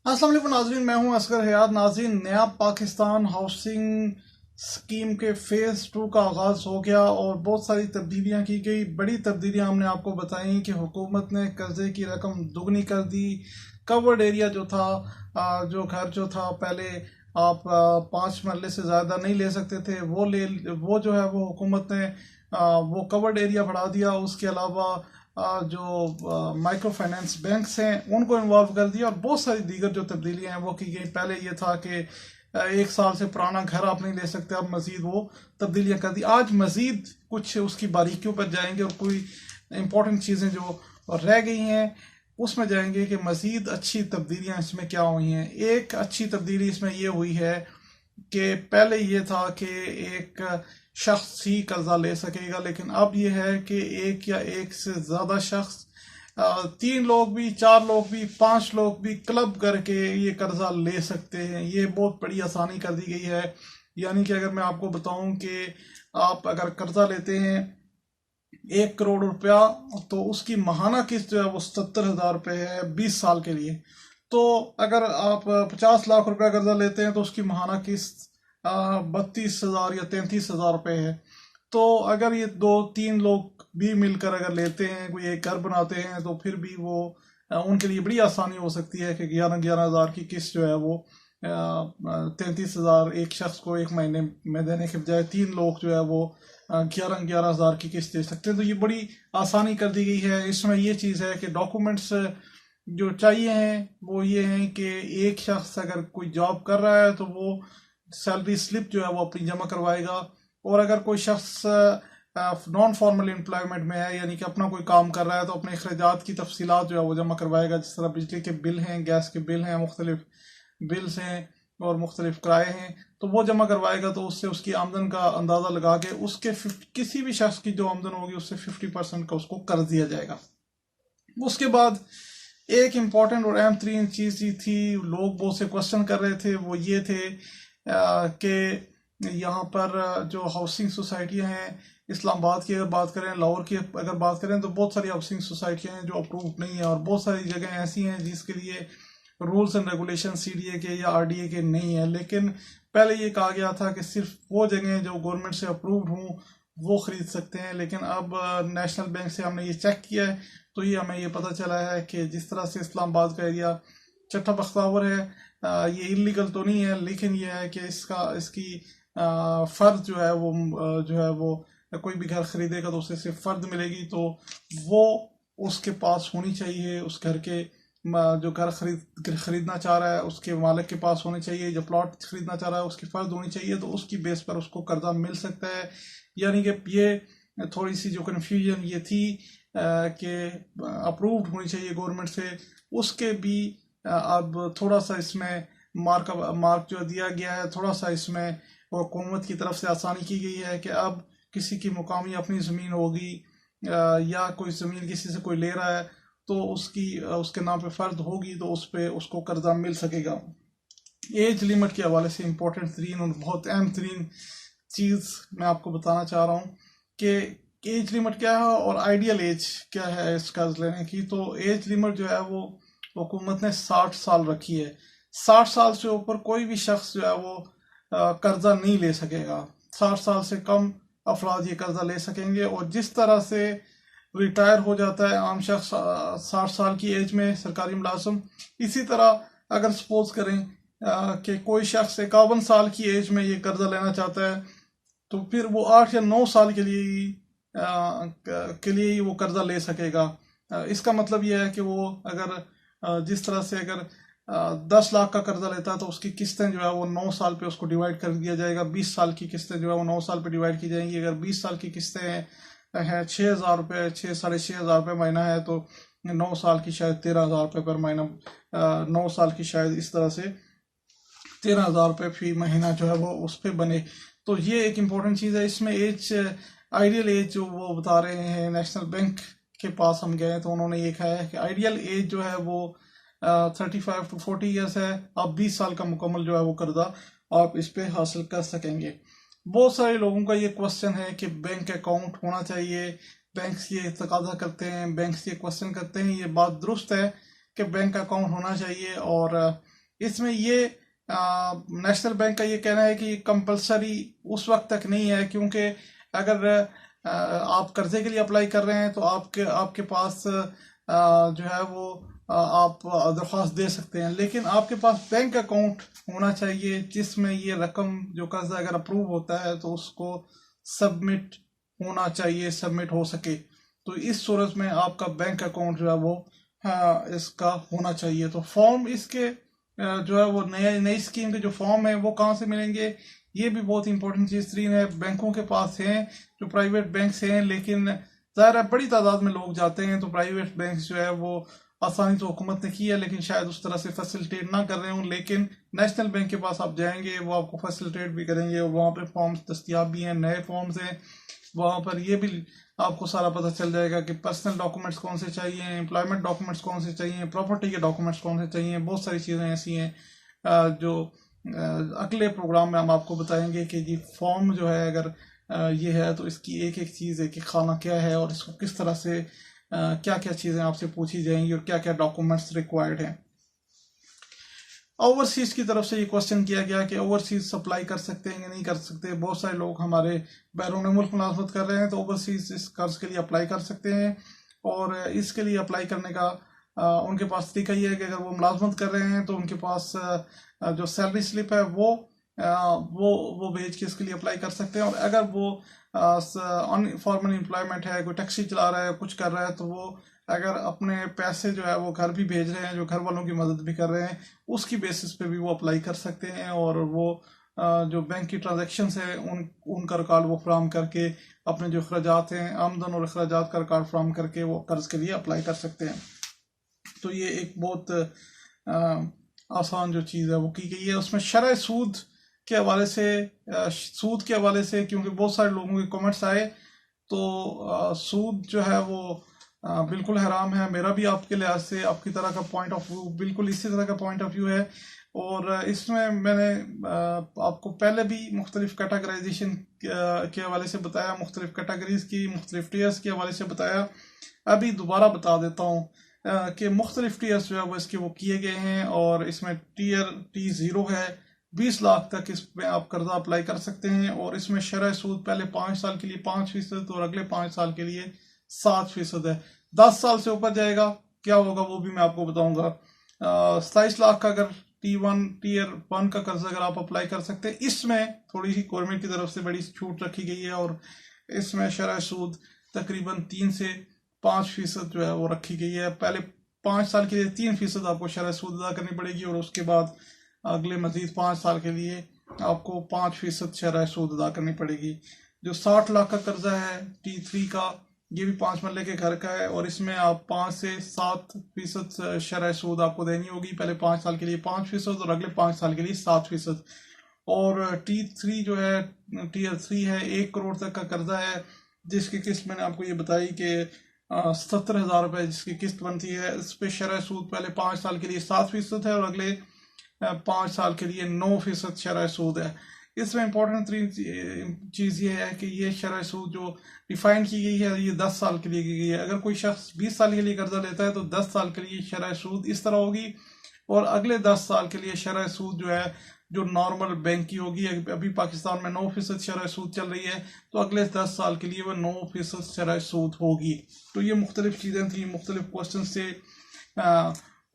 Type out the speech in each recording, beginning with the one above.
अस्सलाम वालेकुम नाज़रीन, मैं हूं असगर हयात। नाज़रीन, नया पाकिस्तान हाउसिंग स्कीम के फेज़ 2 का आगाज़ हो गया और बहुत सारी तब्दीलियां की गई। बड़ी तब्दीलियां हमने आपको बताई कि हुकूमत ने कर्जे की रकम दुगनी कर दी। कवर्ड एरिया जो था, जो घर जो था पहले आप 5 मरले से ज़्यादा नहीं ले सकते थे, वो जो है वो हुकूमत ने वो कवर्ड एरिया बढ़ा दिया। उसके अलावा जो माइक्रो फाइनेंस बैंक्स हैं उनको इन्वॉल्व कर दिया और बहुत सारी दीगर जो तब्दीलियां हैं वो की गई। पहले ये था कि 1 साल से पुराना घर आप नहीं ले सकते, अब मजीद वो तब्दीलियां कर दी। आज मजीद कुछ उसकी बारीकियों पर जाएंगे और कोई इंपॉर्टेंट चीज़ें जो रह गई हैं उसमें जाएंगे कि मजीद अच्छी तब्दीलियां इसमें क्या हुई हैं। एक अच्छी तब्दीली इसमें यह हुई है कि पहले ये था कि एक शख्स ही कर्जा ले सकेगा, लेकिन अब ये है कि एक या एक से ज़्यादा शख्स, 3 लोग भी, 4 लोग भी, 5 लोग भी क्लब करके ये कर्जा ले सकते हैं। ये बहुत बड़ी आसानी कर दी गई है। यानी कि अगर मैं आपको बताऊं कि आप अगर कर्जा लेते हैं 1 करोड़ रुपया, तो उसकी माहाना किस्त जो है वो 70,000 रुपये है 20 साल के लिए। तो अगर आप 50 लाख रुपया कर्जा लेते हैं तो उसकी माहाना किस्त 32,000 या 33,000 रुपये है। तो अगर ये 2-3 लोग भी मिलकर अगर लेते हैं, कोई एक घर बनाते हैं, तो फिर भी वो उनके लिए बड़ी आसानी हो सकती है कि 11,000 की किस्त जो है वो 33,000 एक शख्स को एक महीने में देने के बजाय 3 लोग जो है वो 11,000 की किस्त दे सकते हैं। तो ये बड़ी आसानी कर दी गई है। इसमें ये चीज़ है कि डॉक्यूमेंट्स जो चाहिए हैं वो ये हैं कि एक शख्स अगर कोई जॉब कर रहा है तो वो सैलरी स्लिप जो है वो अपनी जमा करवाएगा। और अगर कोई शख्स नॉन फॉर्मल एम्प्लॉयमेंट में है, यानी कि अपना कोई काम कर रहा है, तो अपने अखराजात की तफसीलात जो है वो जमा करवाएगा। जिस तरह बिजली के बिल हैं, गैस के बिल हैं, मुख्तलिफ बिल्स हैं और मुख्तलिफ किराए हैं, तो वो जमा करवाएगा। तो उससे उसकी आमदन का अंदाज़ा लगा के उसके किसी भी शख्स की जो आमदन होगी उससे 50% का उसको कर्ज दिया जाएगा। उसके बाद एक इम्पॉर्टेंट और अहम तरीन चीज़ ये थी, लोग बहुत से क्वेश्चन कर रहे थे, वो ये थे कि यहाँ पर जो हाउसिंग सोसाइटियाँ हैं, इस्लामाबाद की अगर बात करें, लाहौर की अगर बात करें, तो बहुत सारी हाउसिंग सोसाइटियाँ हैं जो अप्रूव नहीं है और बहुत सारी जगह ऐसी हैं जिसके लिए रूल्स एंड रेगुलेशन सीडीए के या आरडीए के नहीं है। लेकिन पहले ये कहा गया था कि सिर्फ वो जगह जो गवर्नमेंट से अप्रूव्ड हों वो खरीद सकते हैं, लेकिन अब नेशनल बैंक से हमने ये चेक किया है तो ये हमें ये पता चला है कि जिस तरह से इस्लामाबाद का एरिया चट्टा बख्तावर है, ये इलीगल तो नहीं है, लेकिन ये है कि इसकी फर्द जो है वो कोई भी घर खरीदेगा तो उसे सिर्फ फर्द मिलेगी। तो वो उसके पास होनी चाहिए, उस घर के जो घर खरीदना चाह रहा है उसके मालिक के पास होनी चाहिए, जो प्लॉट खरीदना चाह रहा है उसकी फर्द होनी चाहिए, तो उसकी बेस पर उसको कर्जा मिल सकता है। यानी कि ये थोड़ी सी जो कन्फ्यूजन ये थी कि अप्रूव्ड होनी चाहिए गवर्नमेंट से, उसके भी अब थोड़ा सा इसमें मार्क जो दिया गया है, थोड़ा सा इसमें हुकूमत की तरफ से आसानी की गई है कि अब किसी की मुकामी अपनी ज़मीन होगी या कोई ज़मीन किसी से कोई ले रहा है तो उसके नाम पे फ़र्द होगी तो उस पर उसको कर्जा मिल सकेगा। एज लिमिट के हवाले से इम्पोर्टेंट तरीन और बहुत अहम तरीन चीज़ मैं आपको बताना चाह रहा हूँ कि एज लिमिट क्या है और आइडियल एज क्या है इस कर्ज लेने की। तो एज लिमिट जो है वो हुकूमत ने 60 साल रखी है। 60 साल से ऊपर कोई भी शख्स जो है वो कर्जा नहीं ले सकेगा। 60 साल से कम अफराद ये कर्जा ले सकेंगे। और जिस तरह से रिटायर हो जाता है आम शख्स 60 साल की एज में सरकारी मुलाजिम, इसी तरह अगर सपोज करें कि कोई शख्स 51 साल की एज में ये कर्जा लेना चाहता है तो फिर वो 8 या 9 साल के लिए ही वो कर्जा ले सकेगा। इसका मतलब यह है कि वो अगर जिस तरह से अगर 10 लाख का कर्जा लेता है तो उसकी किस्तें जो है वो 9 साल पे उसको डिवाइड कर दिया जाएगा। 20 साल की किस्तें जो है वो 9 साल पे डिवाइड की जाएंगी। अगर 20 साल की किस्तें हैं 6,000 रुपये, 6-6,500 रुपये महीना है तो 9 साल की शायद 13,000 रुपये पर महीना, 9 साल की शायद इस तरह से 13,000 रुपये फी महीना जो है वो उस पर बने। तो ये एक इम्पोर्टेंट चीज़ है। इसमें एज, आइडियल एज जो वो बता रहे हैं, नेशनल बैंक के पास हम गए तो उन्होंने ये कहा है कि आइडियल एज जो है वो 35 to 40 ईयर्स है। आप 20 साल का मुकम्मल जो है वो कर्जा आप इस पे हासिल कर सकेंगे। बहुत सारे लोगों का ये क्वेश्चन है कि बैंक अकाउंट होना चाहिए, बैंक्स ये तकाजा करते हैं, बैंक्स ये क्वेश्चन करते हैं। ये बात दुरुस्त है कि बैंक अकाउंट होना चाहिए और इसमें ये नेशनल बैंक का ये कहना है कि कंपलसरी उस वक्त तक नहीं है, क्योंकि अगर आप कर्जे के लिए अप्लाई कर रहे हैं तो आपके आपके पास जो है वो आप दरख्वास्त दे सकते हैं, लेकिन आपके पास बैंक अकाउंट होना चाहिए जिसमें ये रकम जो कर्जा अगर अप्रूव होता है तो उसको सबमिट होना चाहिए, सबमिट हो सके। तो इस सूरत में आपका बैंक अकाउंट जो है वो इसका होना चाहिए। तो फॉर्म इसके जो है वो नई स्कीम के जो फॉर्म है वो कहाँ से मिलेंगे, ये भी बहुत इंपॉर्टेंट चीज तीन है। बैंकों के पास हैं, जो प्राइवेट बैंक हैं, लेकिन ज़ाहिर है बड़ी तादाद में लोग जाते हैं, तो प्राइवेट बैंक जो है वो आसानी तो हुकूमत ने की है लेकिन शायद उस तरह से फैसिलिटेट ना कर रहे हों। लेकिन नेशनल बैंक के पास आप जाएंगे, वो आपको फैसिलिटेट भी करेंगे, वहाँ पे फॉर्म्स दस्तियाब भी हैं, नए फॉर्म्स हैं, वहाँ पर ये भी आपको सारा पता चल जाएगा कि पर्सनल डॉक्यूमेंट्स कौन से चाहिए, एम्प्लॉयमेंट डॉक्यूमेंट्स कौन से चाहिए, प्रॉपर्टी के डॉक्यूमेंट्स कौन से चाहिए। बहुत सारी चीज़ें ऐसी हैं जो अगले प्रोग्राम में हम आपको बताएंगे कि जी फॉर्म जो है अगर ये है तो इसकी एक एक चीज़ है कि खाना क्या है और इसको किस तरह से क्या क्या चीज़ें आपसे पूछी जाएंगी और क्या क्या डॉक्यूमेंट्स रिक्वायर्ड हैं। ओवरसीज की तरफ से ये क्वेश्चन किया गया कि ओवरसीज सप्लाई कर सकते हैं कि नहीं कर सकते। बहुत सारे लोग हमारे बैरून मुल्क मुलाजमत कर रहे हैं तो ओवरसीज इस कर्ज के लिए अप्लाई कर सकते हैं, और इसके लिए अप्लाई करने का उनके पास तरीका ये है कि अगर वो मुलाजमत कर रहे हैं तो उनके पास जो सैलरी स्लिप है वो भेज के इसके लिए अप्लाई कर सकते हैं। और अगर वो अनफॉर्मल एम्प्लॉयमेंट है, कोई टैक्सी चला रहा है, कुछ कर रहा है, तो वो अगर अपने पैसे जो है वो घर भी भेज रहे हैं, जो घर वालों की मदद भी कर रहे हैं, उसकी बेसिस पे भी वो अप्लाई कर सकते हैं। और वो जो बैंक की ट्रांजेक्शन है उनका रिकॉर्ड वो फ्राहम करके अपने जो अखराजात हैं, आमदन और अखराजात का रिकॉर्ड फ्राहम करके वो कर्ज के लिए अप्लाई कर सकते हैं। तो ये एक बहुत आसान जो चीज़ है वो की गई है। उसमें शरह सूद के हवाले से क्योंकि बहुत सारे लोगों के कमेंट्स आए, तो सूद जो है वो बिल्कुल हराम है। मेरा भी आपके लिहाज से आपकी तरह का पॉइंट ऑफ व्यू बिल्कुल इसी तरह का पॉइंट ऑफ व्यू है। और इसमें मैंने आपको पहले भी मुख्तलिफ कैटेगराइजेशन के हवाले से बताया, मुख्तलिफ कैटेगरीज की, मुख्तलिफ टीयर्स के हवाले से बताया। अभी दोबारा बता देता हूँ कि मुख्तलिफ टीयर्स जो है वो इसके वो किए गए हैं, और इसमें टीयर T0 है, 20 लाख तक इस पे आप कर्जा अप्लाई कर सकते हैं। और इसमें शरह सूद पहले 5 साल के लिए 5% और अगले 5 साल के लिए 7% है। 10 साल से ऊपर जाएगा क्या होगा वो भी मैं आपको बताऊंगा। 27 लाख का अगर टीयर 1 का कर्जा अगर आप अप्लाई कर सकते हैं, इसमें थोड़ी सी गवर्नमेंट की तरफ से बड़ी छूट रखी गई है, और इसमें शरह सूद तकरीबन 3 से 5% जो है वो रखी गई है। पहले 5 साल के लिए 3% आपको शरह सूद अदा करनी पड़ेगी, और उसके बाद अगले मजीद 5 साल के लिए आपको 5% शरह सूद अदा करनी पड़ेगी। जो 60 लाख का कर्जा है T3 का, ये भी 5 मरले के घर का है, और इसमें आप 5 से 7% शरह सूद आपको देनी होगी। पहले 5 साल के लिए 5% और अगले 5 साल के लिए 7%। और T3 जो है टीयर 3 है, 1 करोड़ तक का कर्जा है, जिसकी किस्त मैंने आपको ये बताई कि 70,000 रुपये जिसकी किस्त बनती है। इस पे शरह सूद पहले 5 साल के लिए 7% है और अगले 5 साल के लिए 9% शरह सूद है। इसमें इम्पोर्टेंट चीज़ ये है कि ये शरह सूद जो डिफाइन की गई है ये 10 साल के लिए की गई है। अगर कोई शख्स 20 साल के लिए कर्जा लेता है तो 10 साल के लिए शरह सूद इस तरह होगी, और अगले 10 साल के लिए शरह सूद जो है जो नॉर्मल बैंक की होगी। अभी पाकिस्तान में 9% शरह सूद चल रही है, तो अगले 10 साल के लिए वह 9% शरह सूद होगी। तो ये मुख्तलिफ चीज़ें थी, मुख्तलिफ क्वेश्चन से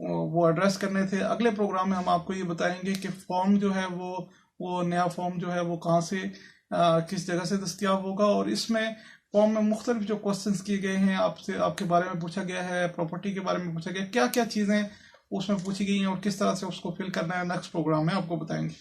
वो एड्रेस करने थे। अगले प्रोग्राम में हम आपको ये बताएंगे कि फॉर्म जो है वो नया फॉर्म जो है वो कहाँ से किस जगह से दस्तियाब होगा, और इसमें फॉर्म में मुख्तलिफ जो क्वेश्चंस किए गए हैं आपसे, आपके बारे में पूछा गया है, प्रॉपर्टी के बारे में पूछा गया, क्या क्या चीज़ें उसमें पूछी गई हैं और किस तरह से उसको फिल करना है, नेक्स्ट प्रोग्राम में आपको बताएंगे।